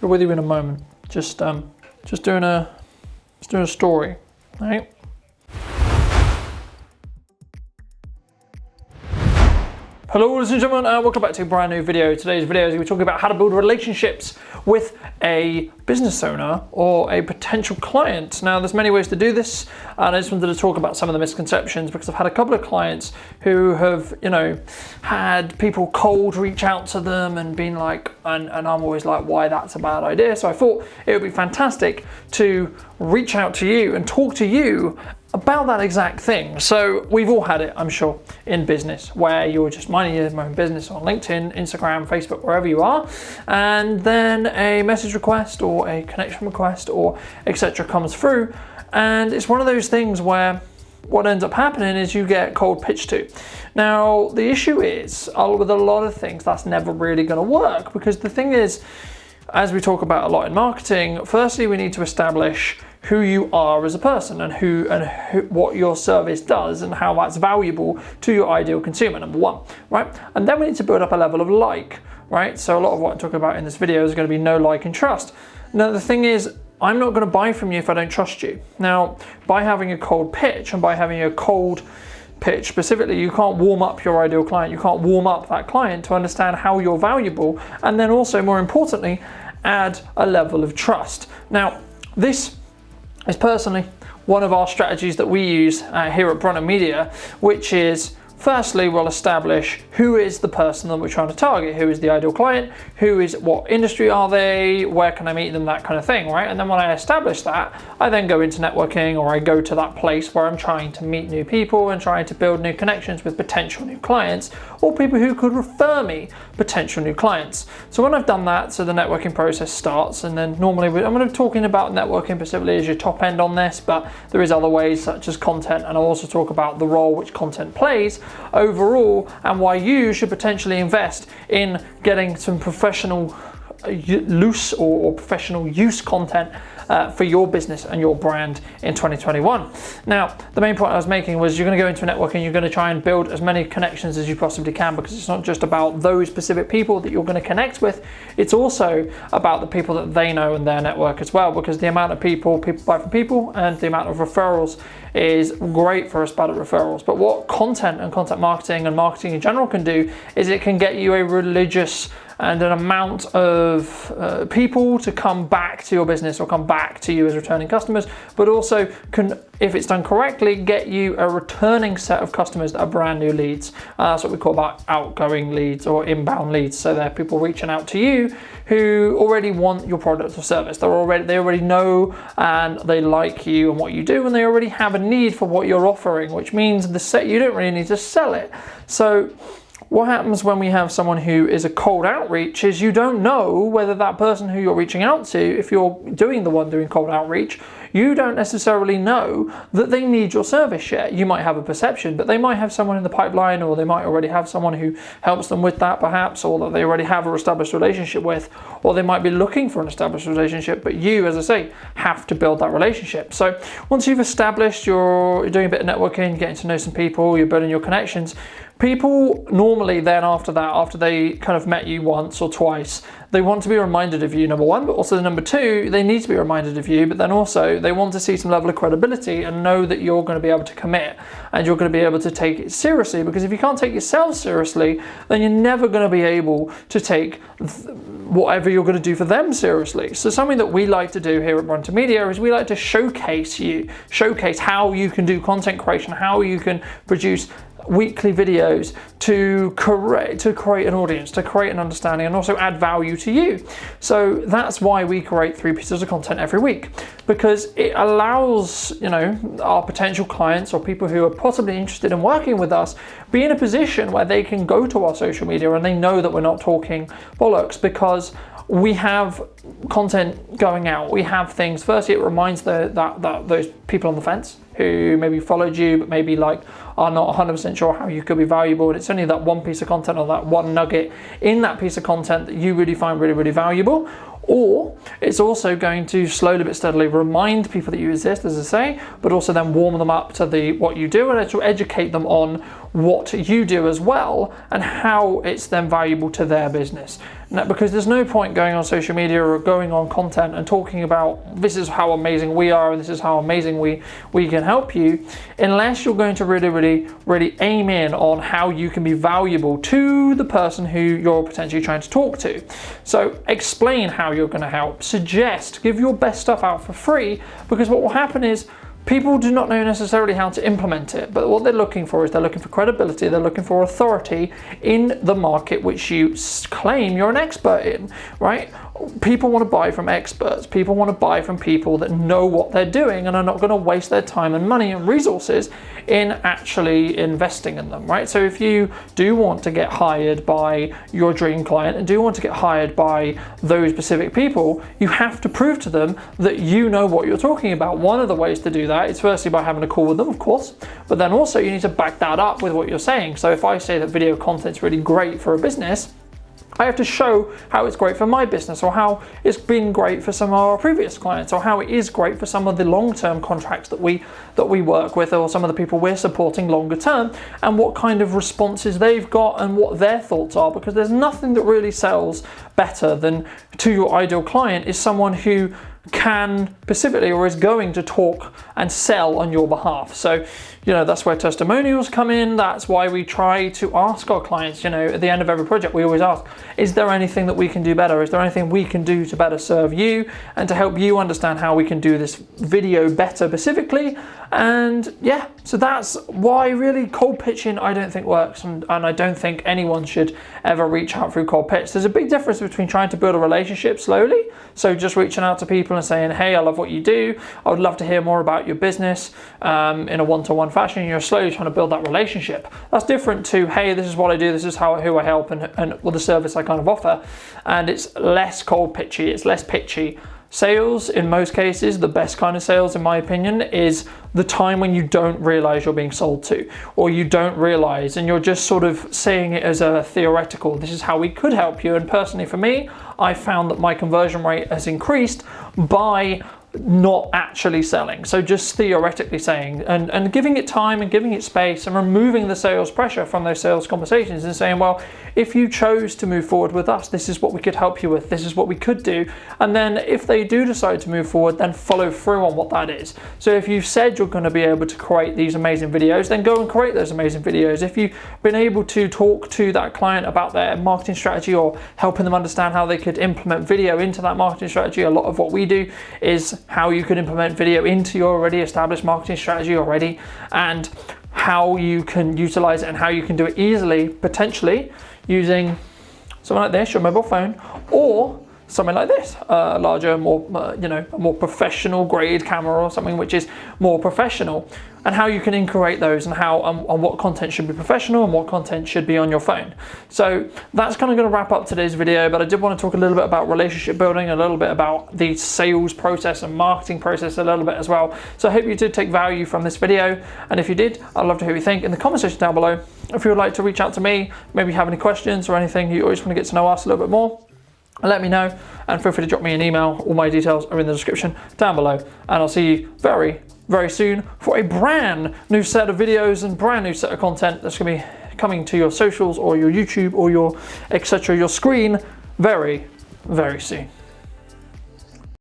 Be with you in a moment. Just doing a story, right? Hello ladies and gentlemen, and welcome back to a brand new video. Today's video is we're talking about how to build relationships with a business owner or a potential client. Now there's many ways to do this, and I just wanted to talk about some of the misconceptions because I've had a couple of clients who have, had people cold reach out to them and been like, and I'm always like, why that's a bad idea. So I thought it would be fantastic to reach out to you and talk to you about that exact thing. So we've all had it, I'm sure, in business where you're just minding your own business on LinkedIn, Instagram, Facebook, wherever you are, and then a message request or a connection request or etc. comes through, and it's one of those things where what ends up happening is you get cold pitched to. Now the issue is with a lot of things that's never really going to work, because the thing is, as we talk about a lot in marketing, firstly we need to establish who you are as a person and what your service does and how that's valuable to your ideal consumer, number one, right? And then we need to build up a level of like, right? So a lot of what I'm talking about in this video is going to be know, like, and trust. Now the thing is, I'm not going to buy from you if I don't trust you. Now, by having a cold pitch and by having a cold pitch specifically, you can't warm up your ideal client. You can't warm up that client to understand how you're valuable, and then also, more importantly, add a level of trust. Now, this is personally one of our strategies that we use here at Brunner Media, which is, firstly, we'll establish who is the person that we're trying to target, who is the ideal client, what industry are they, where can I meet them, that kind of thing, right? And then when I establish that, I then go into networking, or I go to that place where I'm trying to meet new people and trying to build new connections with potential new clients or people who could refer me potential new clients. So when I've done that, so the networking process starts, and then normally I'm going to be talking about networking specifically as your top end on this, but there is other ways such as content, and I'll also talk about the role which content plays overall and why you should potentially invest in getting some professional loose or professional use content for your business and your brand in 2021. Now, the main point I was making was you're going to go into networking, you're going to try and build as many connections as you possibly can, because it's not just about those specific people that you're going to connect with, it's also about the people that they know in their network as well, because the amount of people buy from people and the amount of referrals is great for us bad at referrals. But what content and content marketing and marketing in general can do is it can get you a religious and an amount of people to come back to your business or come back to you as returning customers, but also can, if it's done correctly, get you a returning set of customers that are brand new leads. That's what we call about outgoing leads or inbound leads. So they're people reaching out to you who already want your product or service. They already know and they like you and what you do, and they already have a need for what you're offering, which means you don't really need to sell it. So what happens when we have someone who is a cold outreach is you don't know whether that person who you're reaching out to, if you're doing cold outreach, you don't necessarily know that they need your service yet. You might have a perception, but they might have someone in the pipeline, or they might already have someone who helps them with that perhaps, or that they already have an established relationship with, or they might be looking for an established relationship, but you, as I say, have to build that relationship. So once you've established, you're doing a bit of networking, getting to know some people, you're building your connections, people normally then after that, after they kind of met you once or twice, they want to be reminded of you, number one, but also number two, they need to be reminded of you, but then also they want to see some level of credibility and know that you're going to be able to commit and you're going to be able to take it seriously, because if you can't take yourself seriously, then you're never going to be able to take whatever you're going to do for them seriously. So something that we like to do here at Brunner Media is we like to showcase how you can do content creation, how you can produce weekly videos to create an audience, to create an understanding, and also add value to you. So that's why we create 3 pieces of content every week, because it allows our potential clients or people who are possibly interested in working with us be in a position where they can go to our social media and they know that we're not talking bollocks, because we have content going out. We have things. Firstly, it reminds those people on the fence who maybe followed you but maybe are not 100% sure how you could be valuable, and it's only that one piece of content or that one nugget in that piece of content that you really find really, really valuable. Or it's also going to slowly but steadily remind people that you exist, as I say, but also then warm them up to what you do, and it will educate them on what you do as well and how it's then valuable to their business. Now, because there's no point going on social media or going on content and talking about this is how amazing we are and this is how amazing we can help you, unless you're going to really aim in on how you can be valuable to the person who you're potentially trying to talk to. So explain how you're going to help, suggest, give your best stuff out for free, because what will happen is people do not know necessarily how to implement it, but what they're looking for is they're looking for credibility, they're looking for authority in the market which you claim you're an expert in, right? People want to buy from experts. People want to buy from people that know what they're doing and are not going to waste their time and money and resources in actually investing in them, right? So if you do want to get hired by your dream client and do want to get hired by those specific people, you have to prove to them that you know what you're talking about. One of the ways to do that is firstly by having a call with them, of course, but then also you need to back that up with what you're saying. So if I say that video content's really great for a business, I have to show how it's great for my business, or how it's been great for some of our previous clients, or how it is great for some of the long-term contracts that we work with, or some of the people we're supporting longer term, and what kind of responses they've got and what their thoughts are. Because there's nothing that really sells better than to your ideal client is someone who can specifically or is going to talk and sell on your behalf. So, you know, that's where testimonials come in. That's why we try to ask our clients, you know, at the end of every project, we always ask, is there anything that we can do better? Is there anything we can do to better serve you and to help you understand how we can do this video better specifically? And yeah, so that's why really cold pitching I don't think works, and I don't think anyone should ever reach out through cold pitch. There's a big difference between trying to build a relationship slowly, so just reaching out to people and saying, hey, I love what you do, I would love to hear more about your business in a one-to-one fashion. You're slowly trying to build that relationship. That's different to, hey, this is what I do, this is who I help, and what the service I kind of offer. And it's less cold pitchy, it's less pitchy. Sales, in most cases, the best kind of sales, in my opinion, is the time when you don't realize you're being sold to, or you don't realize and you're just sort of saying it as a theoretical, this is how we could help you. And personally for me, I found that my conversion rate has increased by not actually selling. So just theoretically saying and giving it time and giving it space and removing the sales pressure from those sales conversations and saying, well, if you chose to move forward with us, this is what we could help you with, this is what we could do. And then if they do decide to move forward, then follow through on what that is. So if you've said you're going to be able to create these amazing videos, then go and create those amazing videos. If you've been able to talk to that client about their marketing strategy or helping them understand how they could implement video into that marketing strategy, a lot of what we do is how you could implement video into your already established marketing strategy already, and how you can utilize it and how you can do it easily, potentially using something like this, your mobile phone, or something like this, a larger, more a more professional grade camera or something which is more professional, and how you can integrate those and how and what content should be professional and what content should be on your phone. So that's kind of going to wrap up today's video, but I did want to talk a little bit about relationship building, a little bit about the sales process and marketing process a little bit as well. So I hope you did take value from this video, and if you did, I'd love to hear what you think in the comment section down below. If you would like to reach out to me, maybe have any questions or anything, you always want to get to know us a little bit more, let me know, and feel free to drop me an email. All my details are in the description down below, and I'll see you very, very soon for a brand new set of videos and brand new set of content that's going to be coming to your socials or your YouTube or your etc. your screen very, very soon.